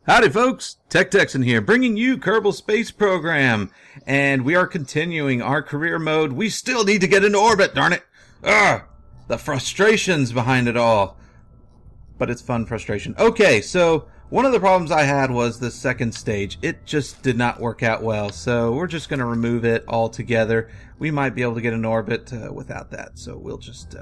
Howdy folks, TechTexN here, bringing you Kerbal Space Program, and we are continuing our career mode. We still need to get into orbit, darn it! Ugh! The frustrations behind it all. But it's fun frustration. Okay, so one of the problems I had was the second stage. It just did not work out well, so we're just going to remove it altogether. We might be able to get in orbit without that, so we'll just,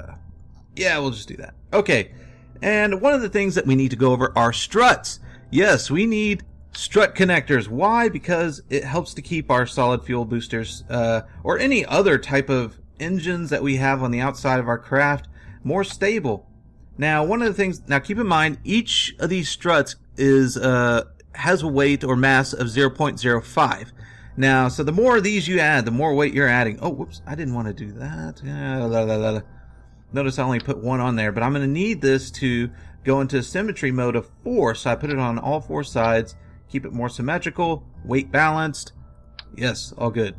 we'll just do that. Okay, and one of the things that we need to go over are struts. Yes, we need strut connectors. Why? Because it helps to keep our solid fuel boosters, or any other type of engines that we have on the outside of our craft, more stable. Now, one of the things, now keep in mind, each of these struts is, has a weight or mass of 0.05. Now, so the more of these you add, the more weight you're adding. Oh, whoops, I didn't want to do that. Notice I only put one on there, but I'm going to need this to go into symmetry mode of 4, so I put it on all 4 sides, keep it more symmetrical, weight balanced. Yes, all good.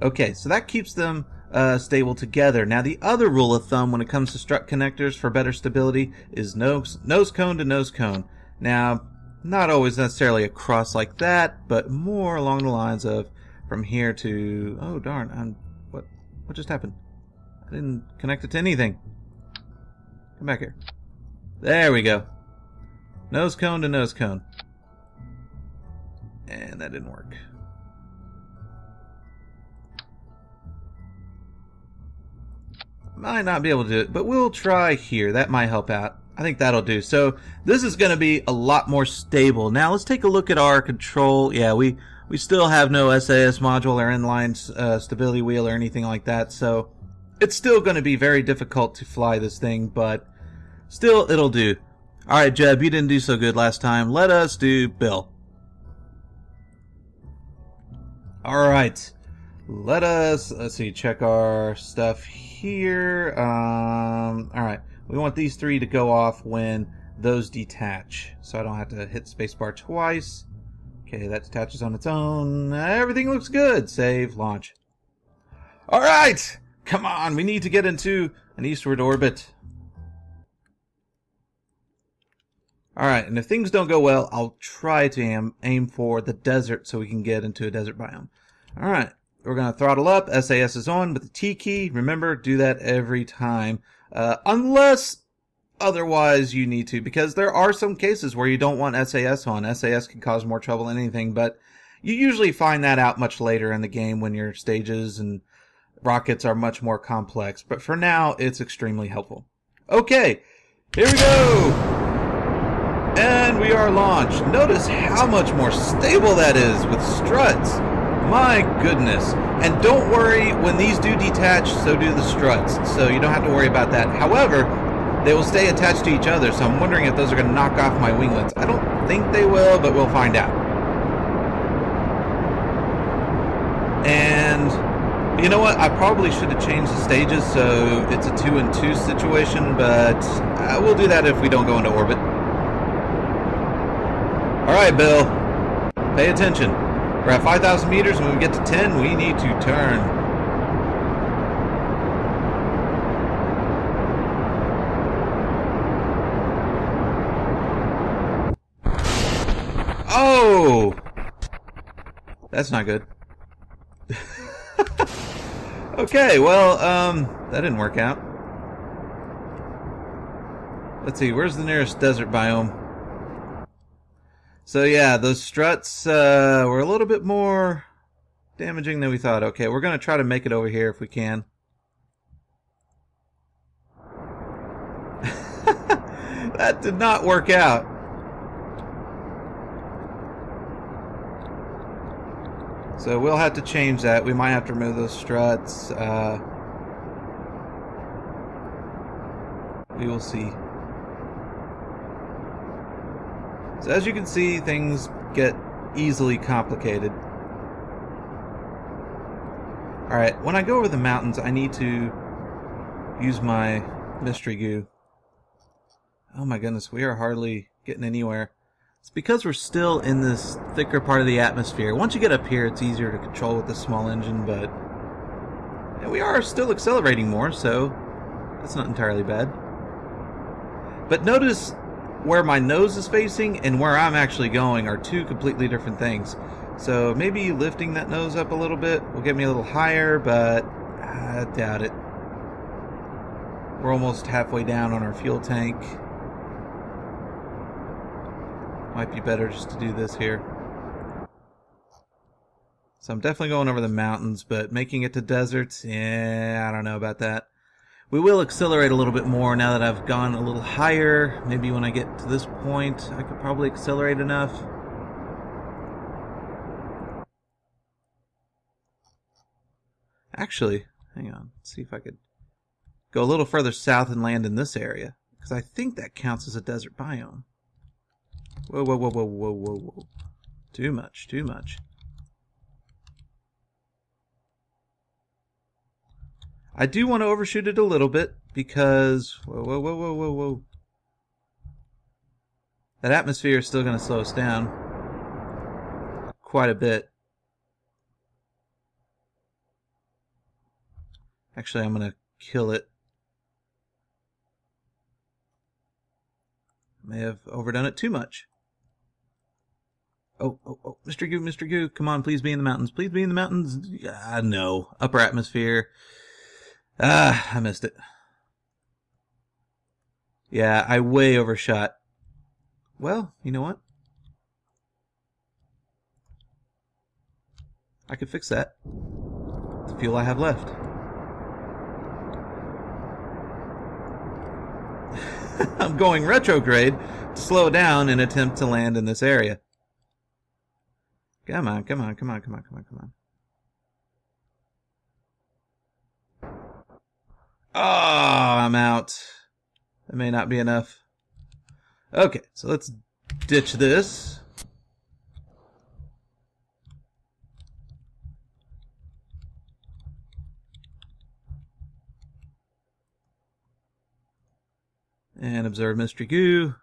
Okay, so that keeps them stable together. Now, the other rule of thumb when it comes to strut connectors for better stability is nose cone to nose cone. Now, not always necessarily across like that, but more along the lines of from here to... Oh, darn, what just happened? I didn't connect it to anything. Come back here. There we go. Nose cone to nose cone. And that didn't work. Might not be able to do it, but we'll try here. That might help out. I think that'll do. So this is going to be a lot more stable. Now let's take a look at our control. Yeah, we still have no SAS module or inline stability wheel or anything like that. So it's still going to be very difficult to fly this thing, but still it'll do. Alright, Jeb, you didn't do so good last time. Let us do Bill. Alright. Let's see, check our stuff here. Alright. We want these 3 to go off when those detach. So I don't have to hit spacebar twice. Okay, that detaches on its own. Everything looks good. Save, launch. Alright! Come on, we need to get into an eastward orbit. Alright, and if things don't go well, I'll try to aim for the desert so we can get into a desert biome. Alright, we're going to throttle up. SAS is on with the T key. Remember, do that every time. Unless otherwise you need to, because there are some cases where you don't want SAS on. SAS can cause more trouble than anything, but you usually find that out much later in the game when your stages and rockets are much more complex. But for now, it's extremely helpful. Okay, here we go! And we are launched. Notice how much more stable that is with struts. My goodness. And don't worry, when these do detach, so do the struts. So you don't have to worry about that. However, they will stay attached to each other, so I'm wondering if those are going to knock off my winglets. I don't think they will, but we'll find out. And you know what? I probably should have changed the stages so it's a 2-and-2 situation, but we'll do that if we don't go into orbit. Alright, Bill. Pay attention. We're at 5,000 meters. When we get to 10, we need to turn. Oh! That's not good. Okay, well, that didn't work out. Let's see, where's the nearest desert biome? So yeah, those struts were a little bit more damaging than we thought. Okay, we're going to try to make it over here if we can. That did not work out. So we'll have to change that. We might have to remove those struts. We will see. So as you can see, things get easily complicated. Alright, when I go over the mountains, I need to use my mystery goo. Oh my goodness, we are hardly getting anywhere. It's because we're still in this thicker part of the atmosphere. Once you get up here, it's easier to control with this small engine, but we are still accelerating more, so that's not entirely bad. But notice where my nose is facing and where I'm actually going are two completely different things. So maybe lifting that nose up a little bit will get me a little higher, but I doubt it. We're almost halfway down on our fuel tank. Might be better just to do this here. So I'm definitely going over the mountains, but making it to deserts, yeah, I don't know about that. We will accelerate a little bit more now that I've gone a little higher. Maybe when I get to this point, I could probably accelerate enough. Actually, hang on. Let's see if I could go a little further south and land in this area, because I think that counts as a desert biome. Whoa, whoa, whoa, whoa, whoa, whoa, whoa. Too much, too much. I do want to overshoot it a little bit because, whoa, whoa, whoa, whoa, whoa, whoa. That atmosphere is still going to slow us down quite a bit. Actually, I'm going to kill it. May have overdone it too much. Oh, oh, oh, Mr. Goo, Mr. Goo, come on, please be in the mountains. Please be in the mountains. No. Upper atmosphere. I missed it. Yeah, I way overshot. Well, you know what? I could fix that. The fuel I have left. I'm going retrograde to slow down and attempt to land in this area. Come on, come on, come on, come on, come on, come on. Oh, I'm out. That may not be enough. Okay, so let's ditch this. And observe Mr. Goo.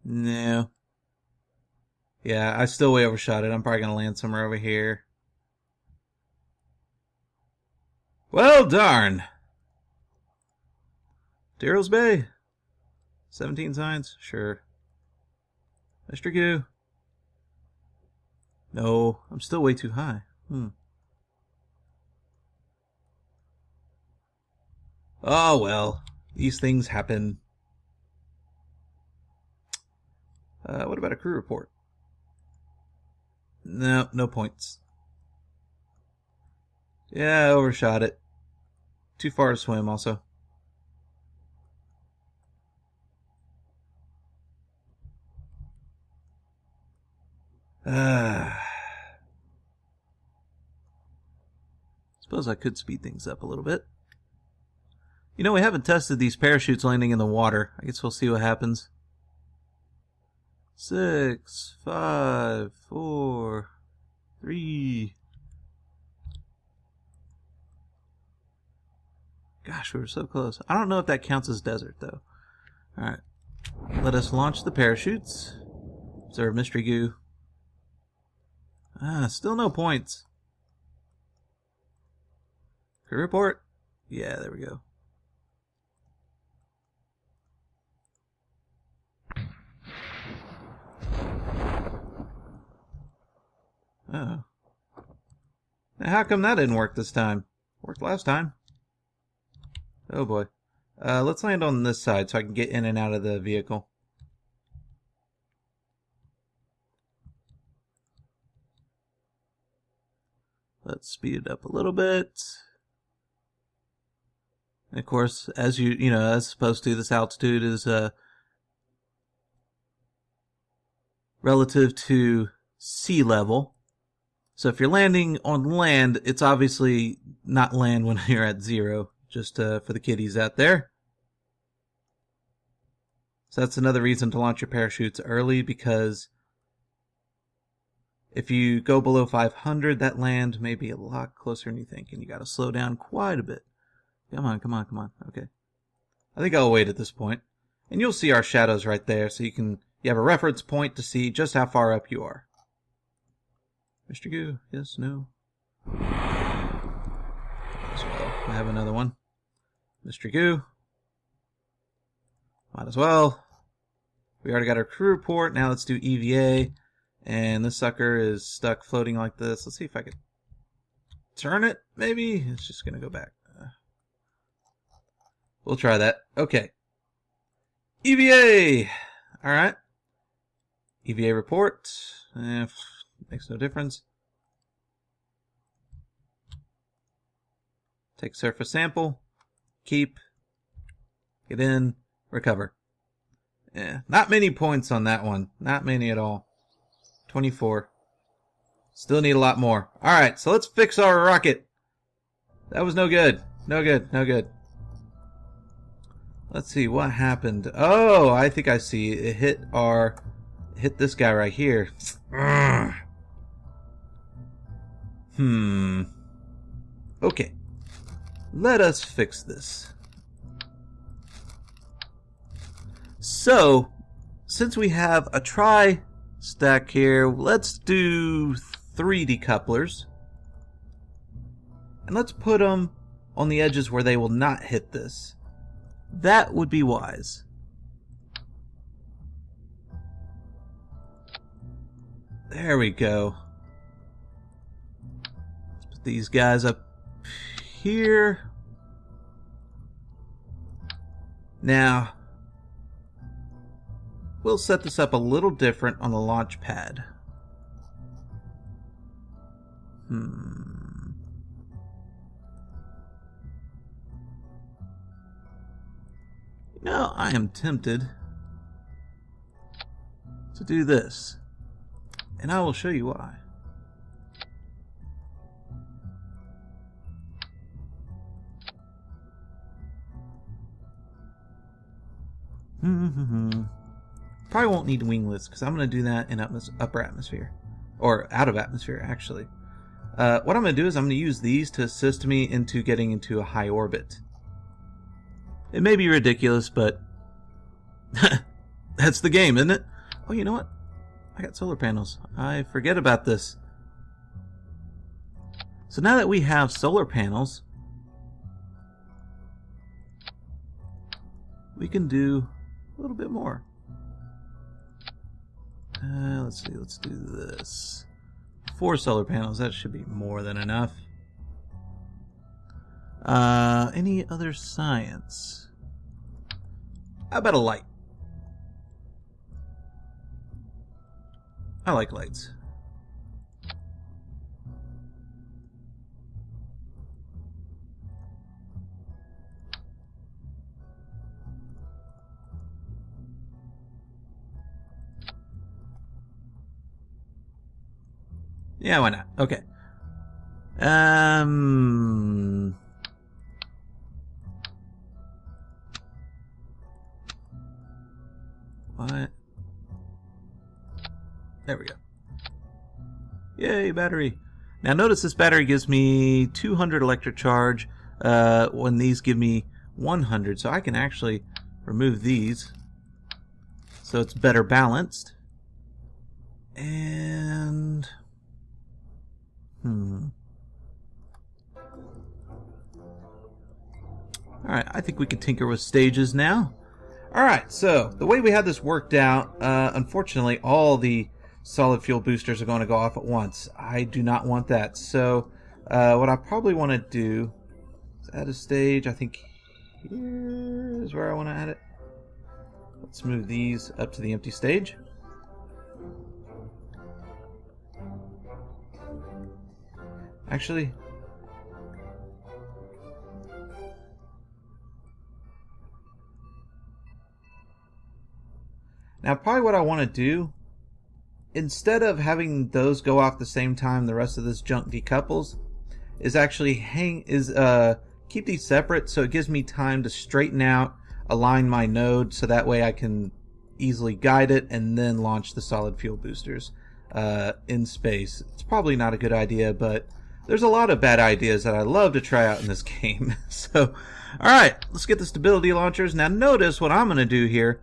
No. Yeah, I still way overshot it. I'm probably going to land somewhere over here. Well, darn. Darrell's Bay. 17 signs? Sure. Mr. Goo. No, I'm still way too high. Oh, well. These things happen. What about a crew report? No, no points. Yeah, I overshot it. Too far to swim, also. Suppose I could speed things up a little bit. You know, we haven't tested these parachutes landing in the water. I guess we'll see what happens. 6, 5, 4, 3. Gosh, we were so close. I don't know if that counts as desert, though. Alright. Let us launch the parachutes. Observe Mystery Goo. Still no points. Crew report? Yeah, there we go. Oh. Now how come that didn't work this time? Worked last time. Oh boy. Let's land on this side so I can get in and out of the vehicle. Let's speed it up a little bit. And of course, as as supposed to, this altitude is relative to sea level. So if you're landing on land, it's obviously not land when you're at 0, just for the kiddies out there. So that's another reason to launch your parachutes early, because if you go below 500, that land may be a lot closer than you think, and you got to slow down quite a bit. Come on, come on, come on. Okay. I think I'll wait at this point. And you'll see our shadows right there, so you have a reference point to see just how far up you are. Mr. Goo, yes, no. As well. I have another one. Mr. Goo. Might as well. We already got our crew report. Now let's do EVA. And this sucker is stuck floating like this. Let's see if I can turn it, maybe? It's just going to go back. We'll try that. Okay. EVA! Alright. EVA report. Makes no difference. Take surface sample. Keep. Get in. Recover. Not many points on that one. Not many at all. 24. Still need a lot more. Alright, so let's fix our rocket. That was no good. No good. No good. Let's see what happened. Oh, I think I see. It hit this guy right here. Okay. Let us fix this. So, since we have a tri-stack here, let's do 3 decouplers. And let's put them on the edges where they will not hit this. That would be wise. There we go. Let's put these guys up here. Now, we'll set this up a little different on the launch pad. Now, I am tempted to do this, and I will show you why. Probably won't need winglets, because I'm going to do that in upper atmosphere. Or out of atmosphere, actually. What I'm going to do is I'm going to use these to assist me into getting into a high orbit. It may be ridiculous, but that's the game, isn't it? Oh, you know what? I got solar panels. I forget about this. So now that we have solar panels, we can do a little bit more. Let's see, let's do this. 4 solar panels, that should be more than enough. Any other science? How about a light? I like lights. Yeah, why not? Okay. What? There we go. Yay, battery. Now notice this battery gives me 200 electric charge when these give me 100. So I can actually remove these so it's better balanced. And... Alright, I think we can tinker with stages now. Alright, so the way we had this worked out, unfortunately all the solid fuel boosters are going to go off at once. I do not want that. So what I probably want to do is add a stage. I think here is where I want to add it. Let's move these up to the empty stage. Actually, now probably what I want to do, instead of having those go off the same time the rest of this junk decouples, is actually keep these separate so it gives me time to straighten out, align my node so that way I can easily guide it and then launch the solid fuel boosters in space. It's probably not a good idea, but there's a lot of bad ideas that I love to try out in this game. So, alright, let's get the stability launchers. Now notice what I'm going to do here.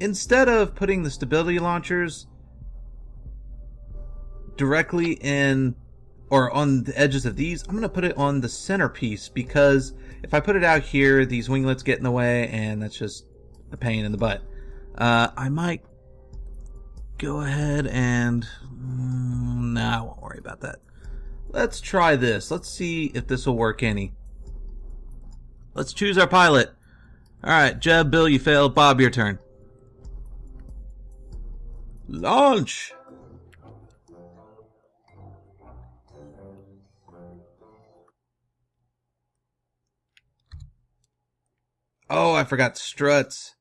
Instead of putting the stability launchers directly in or on the edges of these, I'm going to put it on the centerpiece, because if I put it out here, these winglets get in the way and that's just a pain in the butt. I might go ahead and... nah, I won't worry about that. Let's try this. Let's see if this will work any. Let's choose our pilot. Alright, Jeb, Bill, you failed. Bob, your turn. Launch! Oh, I forgot struts.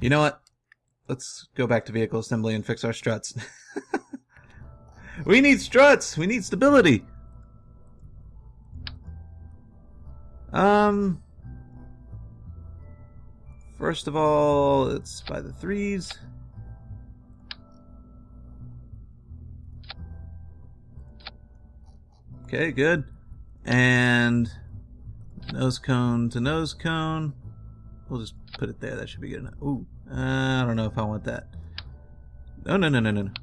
You know what? Let's go back to vehicle assembly and fix our struts. We need struts! We need stability! First of all, it's by the 3s. Okay, good. And nose cone to nose cone. We'll just put it there. That should be good enough. Ooh, I don't know if I want that. No. Don't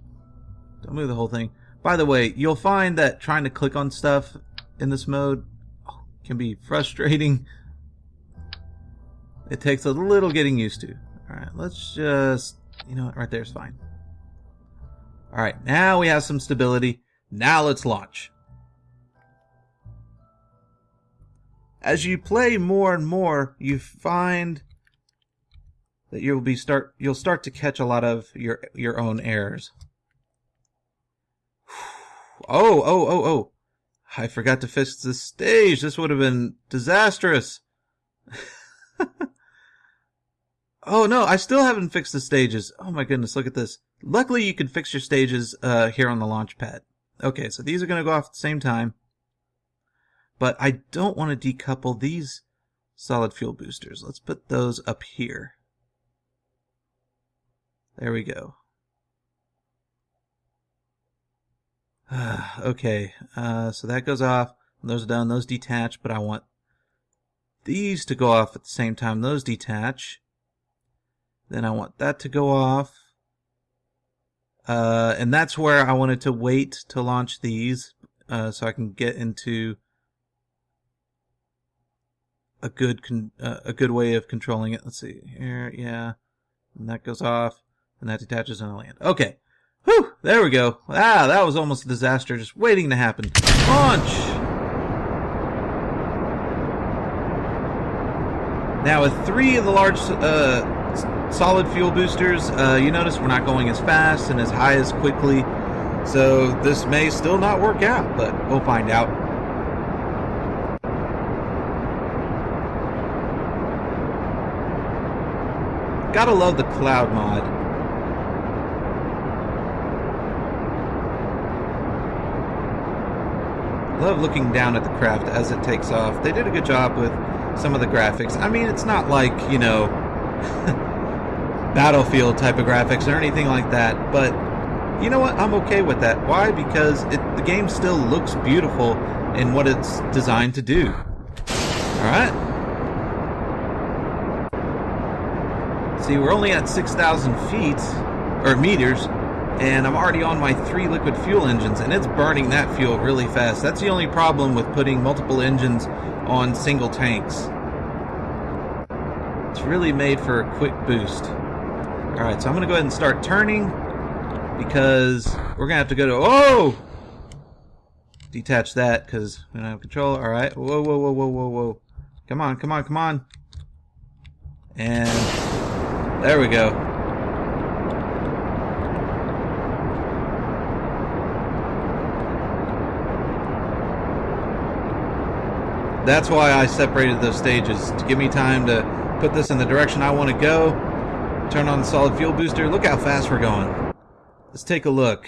move the whole thing. By the way, you'll find that trying to click on stuff in this mode can be frustrating. It takes a little getting used to. Alright, let's just... You know what? Right there's fine. Alright, now we have some stability. Now let's launch. As you play more and more, you find that you'll start to catch a lot of your own errors. Oh. I forgot to fix the stage. This would have been disastrous. Oh no, I still haven't fixed the stages. Oh my goodness, look at this. Luckily you can fix your stages here on the launch pad. Okay, so these are going to go off at the same time. But I don't want to decouple these solid fuel boosters. Let's put those up here. There we go. Okay, so that goes off. Those are done. Those detach, but I want these to go off at the same time those detach. Then I want that to go off. And that's where I wanted to wait to launch these so I can get into a good way of controlling it. Let's see here, yeah, and that goes off, and that detaches and I land. Okay, whew, there we go. Ah, that was almost a disaster, just waiting to happen. Launch. Now with 3 of the large solid fuel boosters, you notice we're not going as fast and as high as quickly, so this may still not work out, but we'll find out. Gotta love the cloud mod. Love looking down at the craft as it takes off. They did a good job with some of the graphics. I mean, it's not like, you know, Battlefield type of graphics or anything like that, but you know what? I'm okay with that. Why? Because the game still looks beautiful in what it's designed to do. Alright. See, we're only at 6,000 feet, or meters, and I'm already on my 3 liquid fuel engines, and it's burning that fuel really fast. That's the only problem with putting multiple engines on single tanks. It's really made for a quick boost. Alright, so I'm going to go ahead and start turning, because we're going to have to go to... Oh! Detach that, because we don't have control. Alright, whoa. Come on. And... there we go. That's why I separated those stages, to give me time to put this in the direction I want to go. Turn on the solid fuel booster. Look how fast we're going. Let's take a look.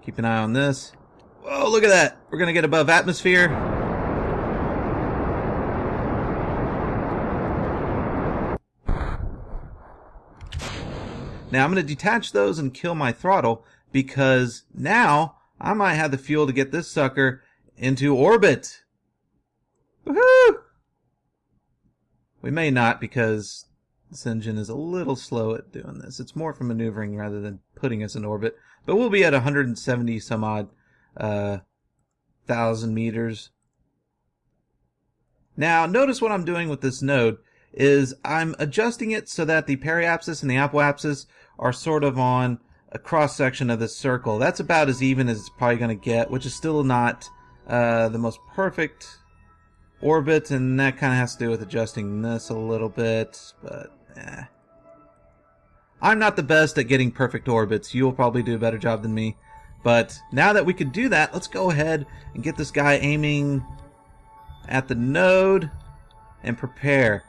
Keep an eye on this. Whoa, look at that. We're going to get above atmosphere. Now I'm going to detach those and kill my throttle, because now I might have the fuel to get this sucker into orbit. Woohoo! We may not, because this engine is a little slow at doing this. It's more for maneuvering rather than putting us in orbit. But we'll be at 170 some odd thousand meters. Now notice what I'm doing with this node is I'm adjusting it so that the periapsis and the apoapsis are sort of on a cross-section of this circle. That's about as even as it's probably going to get, which is still not the most perfect orbit, and that kind of has to do with adjusting this a little bit, but I'm not the best at getting perfect orbits. You'll probably do a better job than me. But now that we can do that, let's go ahead and get this guy aiming at the node and prepare.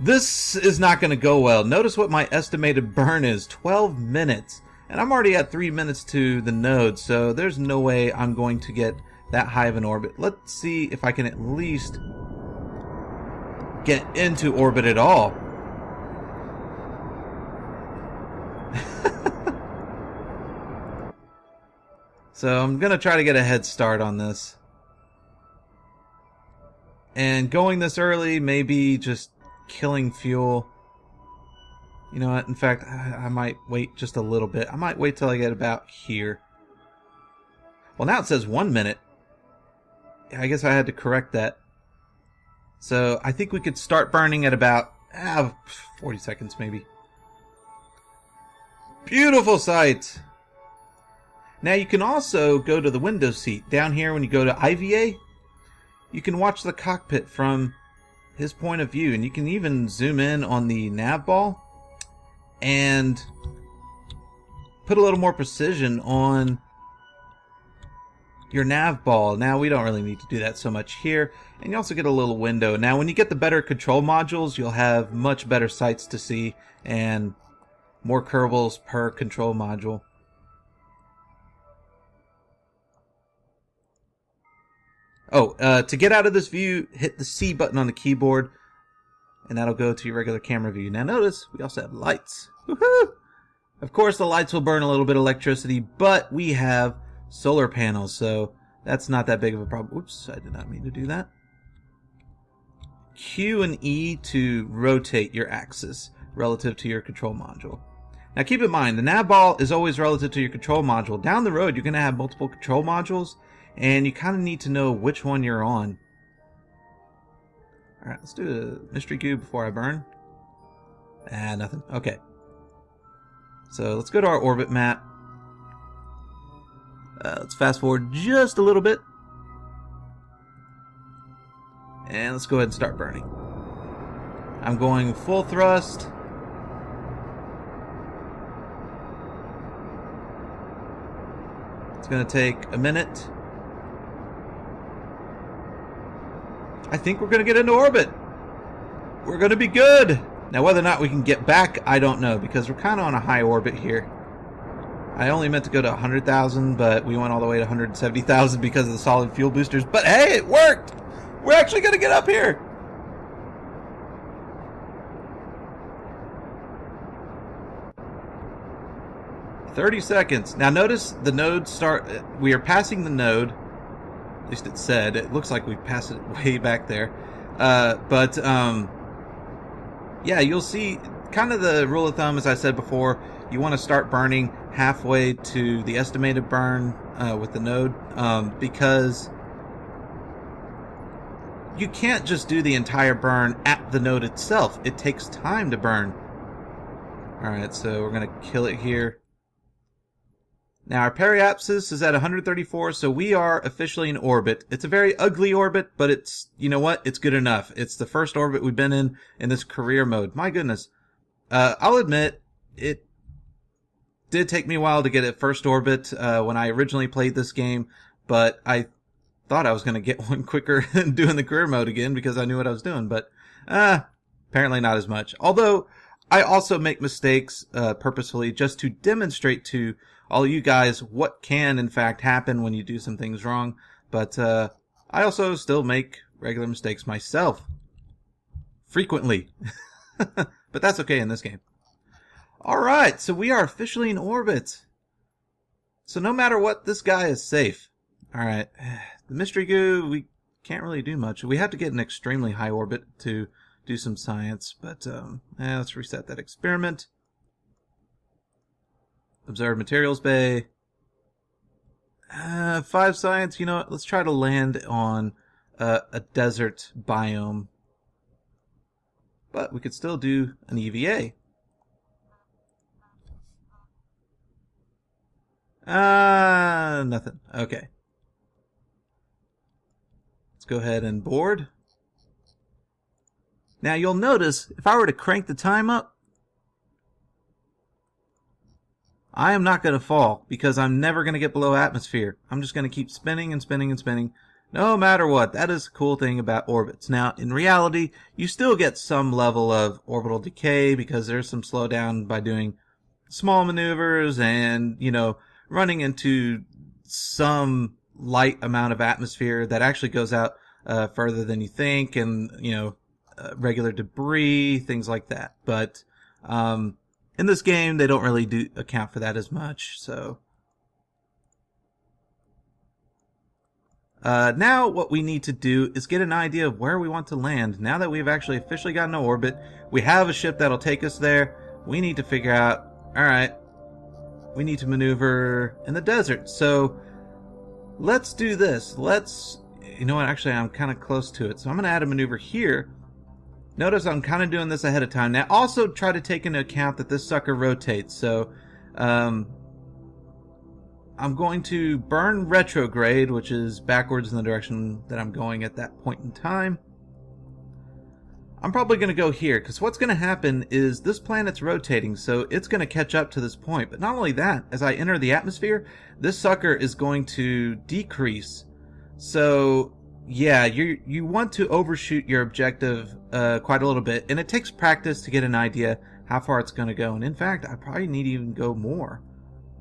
This is not going to go well. Notice what my estimated burn is, 12 minutes. And I'm already at 3 minutes to the node, so there's no way I'm going to get that high of an orbit. Let's see if I can at least get into orbit at all. So I'm going to try to get a head start on this. And going this early, maybe just killing fuel. You know what? In fact, I might wait just a little bit. I might wait till I get about here. Well, now it says 1 minute. I guess I had to correct that. So I think we could start burning at about 40 seconds maybe. Beautiful sight! Now you can also go to the window seat. Down here when you go to IVA, you can watch the cockpit from his point of view. And you can even zoom in on the nav ball and put a little more precision on your nav ball. Now we don't really need to do that so much here. And you also get a little window. Now when you get the better control modules, you'll have much better sights to see and more Kerbals per control module. Oh, to get out of this view, hit the C button on the keyboard, and that'll go to your regular camera view. Now notice, we also have lights. Woohoo! Of course, the lights will burn a little bit of electricity, but we have solar panels, so that's not that big of a problem. Oops, I did not mean to do that. Q and E to rotate your axis relative to your control module. Now keep in mind, the nav ball is always relative to your control module. Down the road, you're going to have multiple control modules, and you kind of need to know which one you're on. Alright, let's do a mystery cube before I burn. Nothing. Okay. So let's go to our orbit map. Let's fast forward just a little bit. And let's go ahead and start burning. I'm going full thrust. It's going to take a minute. I think we're going to get into orbit. We're going to be good. Now, whether or not we can get back, I don't know, because we're kind of on a high orbit here. I only meant to go to 100,000, but we went all the way to 170,000 because of the solid fuel boosters. But hey, it worked! We're actually going to get up here. "30 seconds. Now notice the node start. We are passing the node. At least it said. It looks like we passed it way back there. Yeah, you'll see kind of the rule of thumb, as I said before. You want to start burning halfway to the estimated burn with the node, because you can't just do the entire burn at the node itself. It takes time to burn. Alright, so we're going to kill it here. Now our periapsis is at 134, so we are officially in orbit. It's a very ugly orbit, but it's, you know what? It's good enough. It's the first orbit we've been in this career mode. My goodness. I'll admit, it did take me a while to get at first orbit when I originally played this game, but I thought I was going to get one quicker than doing the career mode again because I knew what I was doing, but apparently not as much. Although, I also make mistakes purposefully just to demonstrate to all you guys what can in fact happen when you do some things wrong. But I also still make regular mistakes myself. Frequently. But that's okay in this game. Alright, so we are officially in orbit. So no matter what, this guy is safe. Alright, the mystery goo, we can't really do much. We have to get an extremely high orbit to do some science, but let's reset that experiment. Observe materials bay. 5 science, you know what? Let's try to land on a desert biome. but we could still do an EVA. Nothing. Okay. Let's go ahead and board. Now you'll notice if I were to crank the time up, I am not going to fall because I'm never going to get below atmosphere. I'm just going to keep spinning and spinning and spinning no matter what. That is the cool thing about orbits. Now, in reality, you still get some level of orbital decay because there's some slowdown by doing small maneuvers and, running into some light amount of atmosphere that actually goes out further than you think, and regular debris, things like that. But in this game, they don't really account for that as much. So now what we need to do is get an idea of where we want to land. Now that we've actually officially gotten to orbit, we have a ship that'll take us there. We need to figure out, all right, we need to maneuver in the desert. So let's do this. Actually, I'm kind of close to it. So I'm going to add a maneuver here. Notice I'm kind of doing this ahead of time. Now, also try to take into account that this sucker rotates. So I'm going to burn retrograde, which is backwards in the direction that I'm going at that point in time. I'm probably going to go here, because what's going to happen is this planet's rotating, so it's going to catch up to this point. But not only that, as I enter the atmosphere, this sucker is going to decrease. So, yeah, you want to overshoot your objective quite a little bit, and it takes practice to get an idea how far it's going to go. And in fact, I probably need to even go more.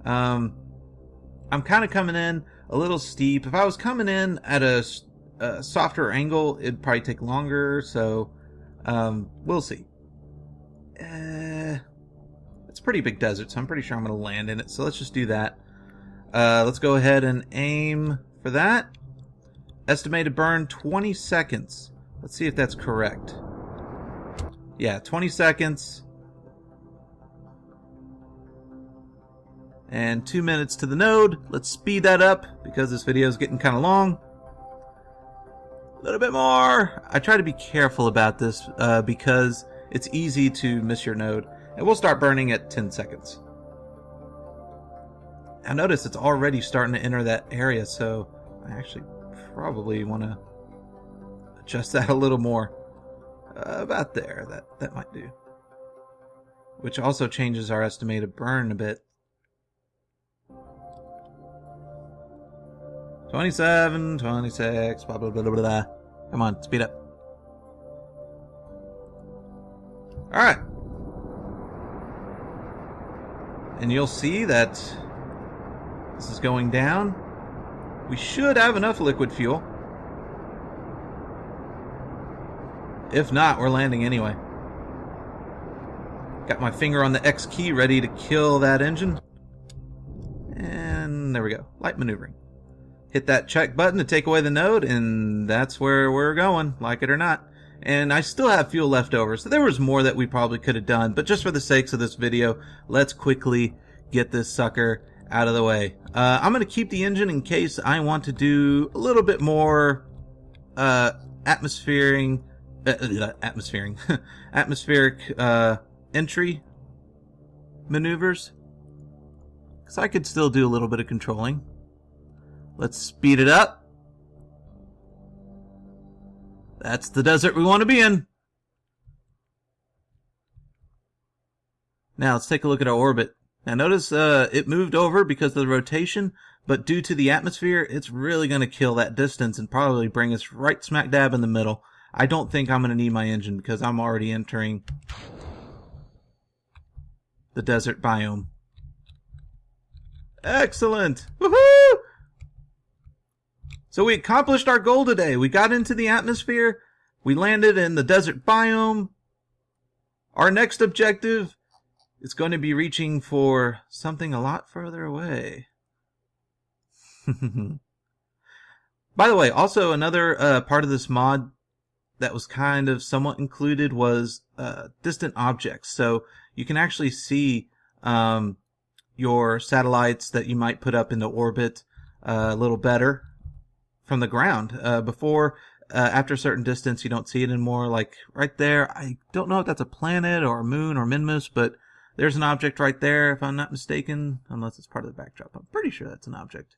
I'm kind of coming in a little steep. If I was coming in at a softer angle, it'd probably take longer, so we'll see. It's a pretty big desert, so I'm pretty sure I'm going to land in it, so let's just do that. Let's go ahead and aim for that. Estimated burn 20 seconds. Let's see if that's correct. Yeah, 20 seconds. And 2 minutes to the node. Let's speed that up because this video is getting kind of long. A little bit more. I try to be careful about this because it's easy to miss your node. And we'll start burning at 10 seconds. Now notice it's already starting to enter that area, so I actually probably want to adjust that a little more. About there. That might do. Which also changes our estimated burn a bit. 27, 26, blah, blah, blah, blah, blah. Come on, speed up. Alright. And you'll see that this is going down. We should have enough liquid fuel. If not, we're landing anyway. Got my finger on the X key ready to kill that engine. And there we go. Light maneuvering. Hit that check button to take away the node, and that's where we're going, like it or not. And I still have fuel left over, so there was more that we probably could have done, but just for the sakes of this video, let's quickly get this sucker out of the way. I'm going to keep the engine in case I want to do a little bit more atmospheric entry maneuvers, because I could still do a little bit of controlling. Let's speed it up. That's the desert we want to be in. Now let's take a look at our orbit. Now notice it moved over because of the rotation, but due to the atmosphere, it's really going to kill that distance and probably bring us right smack dab in the middle. I don't think I'm going to need my engine because I'm already entering the desert biome. Excellent! Woohoo! So we accomplished our goal today. We got into the atmosphere. We landed in the desert biome. Our next objective is going to be reaching for something a lot further away. By the way, also another part of this mod that was kind of somewhat included was distant objects. So you can actually see your satellites that you might put up into orbit a little better from the ground. Before, after a certain distance, you don't see it anymore. Like right there, I don't know if that's a planet or a moon or Minmus, but there's an object right there, if I'm not mistaken, unless it's part of the backdrop. I'm pretty sure that's an object.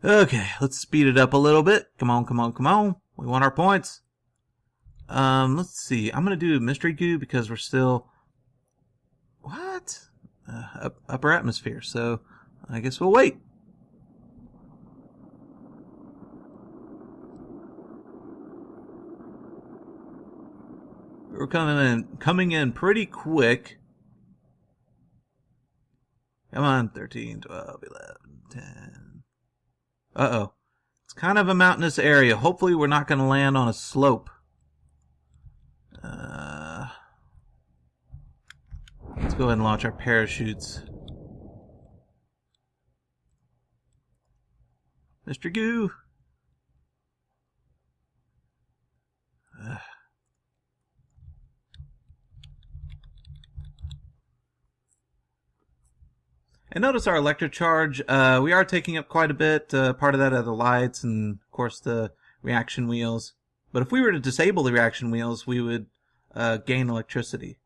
Okay, let's speed it up a little bit. Come on, come on, come on. We want our points. Let's see. I'm going to do mystery goo because we're still... What? Upper atmosphere, so I guess we'll wait. We're coming in pretty quick. Come on, 13, 12, 11, 10. Uh-oh. It's kind of a mountainous area. Hopefully we're not going to land on a slope. Let's go ahead and launch our parachutes. Mr. Goo. And notice our electric charge. We are taking up quite a bit. Part of that are the lights and, of course, the reaction wheels. But if we were to disable the reaction wheels, we would gain electricity.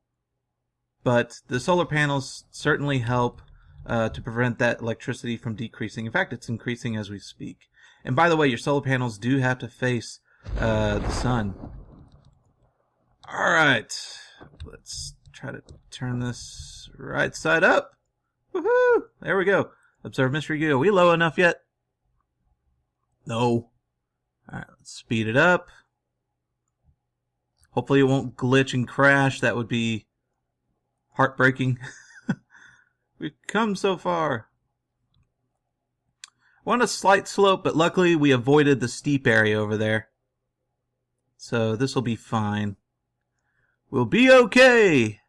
But the solar panels certainly help to prevent that electricity from decreasing. In fact, it's increasing as we speak. And by the way, your solar panels do have to face the sun. All right. Let's try to turn this right side up. Woohoo! There we go. Observe mystery goo. Are we low enough yet? No. Alright, let's speed it up. Hopefully it won't glitch and crash. That would be heartbreaking. We've come so far. We're on a slight slope, but luckily we avoided the steep area over there. So this will be fine. We'll be okay!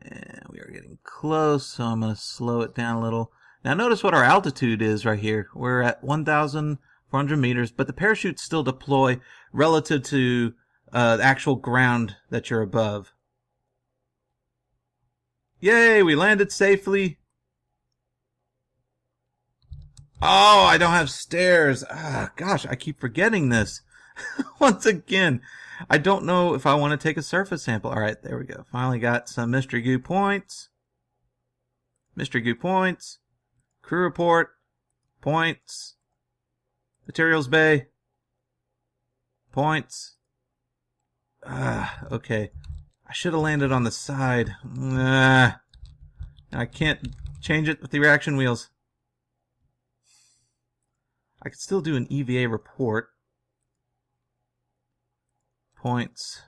And we are getting close, so I'm going to slow it down a little. Now notice what our altitude is right here. We're at 1,400 meters, but the parachutes still deploy relative to the actual ground that you're above. Yay, we landed safely. Oh, I don't have stairs. Ah, gosh, I keep forgetting this. Once again, I don't know if I want to take a surface sample. All right, there we go. Finally got some mystery goo points. Mystery goo points. Crew report. Points. Materials bay. Points. Okay. I should have landed on the side. I can't change it with the reaction wheels. I could still do an EVA report. Points.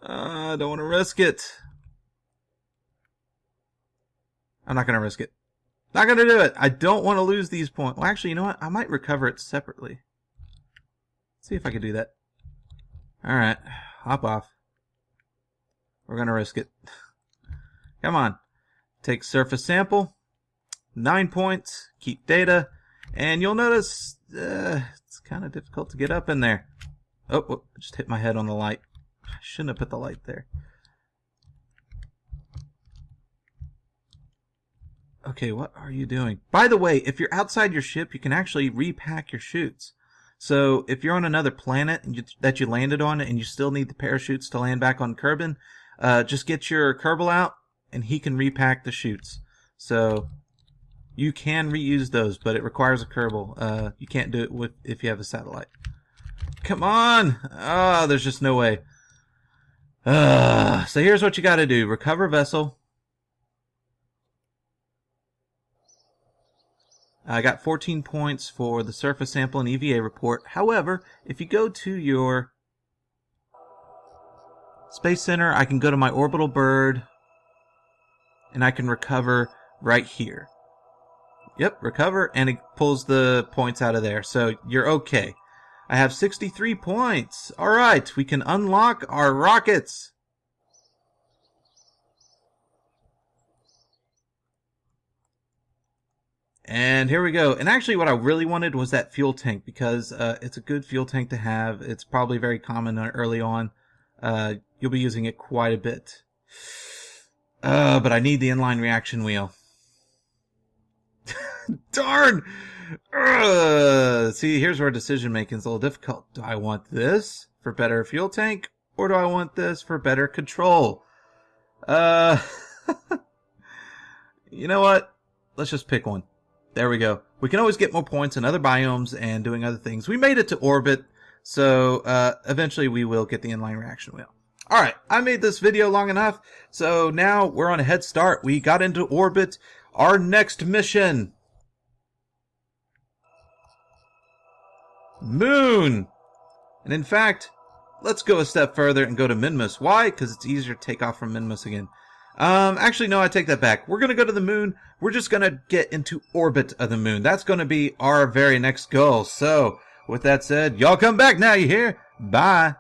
I don't want to risk it. I'm not going to risk it. Not going to do it. I don't want to lose these points. Well, actually, you know what? I might recover it separately. See if I can do that. Alright. Hop off. We're going to risk it. Come on. Take surface sample. 9 points. Keep data. And you'll notice it's kind of difficult to get up in there. Oh, I just hit my head on the light. I shouldn't have put the light there. Okay, what are you doing? By the way, if you're outside your ship, you can actually repack your chutes. So if you're on another planet that you landed on and you still need the parachutes to land back on Kerbal, just get your Kerbal out and he can repack the chutes. So you can reuse those, but it requires a Kerbal. You can't do it if you have a satellite. Come on! Oh, there's just no way. So here's what you got to do. Recover vessel. I got 14 points for the surface sample and EVA report. However, if you go to your Space Center, I can go to my orbital bird, and I can recover right here. Yep, recover, and it pulls the points out of there. So you're okay. I have 63 points. All right, we can unlock our rockets. And here we go. And actually what I really wanted was that fuel tank because it's a good fuel tank to have. It's probably very common early on. You'll be using it quite a bit. But I need the inline reaction wheel. Darn! See, here's where decision making is a little difficult. Do I want this for better fuel tank, or do I want this for better control? You know what? Let's just pick one. There we go. We can always get more points in other biomes and doing other things. We made it to orbit, so eventually we will get the inline reaction wheel. Alright, I made this video long enough, so now we're on a head start. We got into orbit. Our next mission. Moon! And in fact, let's go a step further and go to Minmus. Why? Because it's easier to take off from Minmus again. Actually, no, I take that back. We're going to go to the moon. We're just going to get into orbit of the moon. That's going to be our very next goal. So, with that said, y'all come back now, you hear? Bye.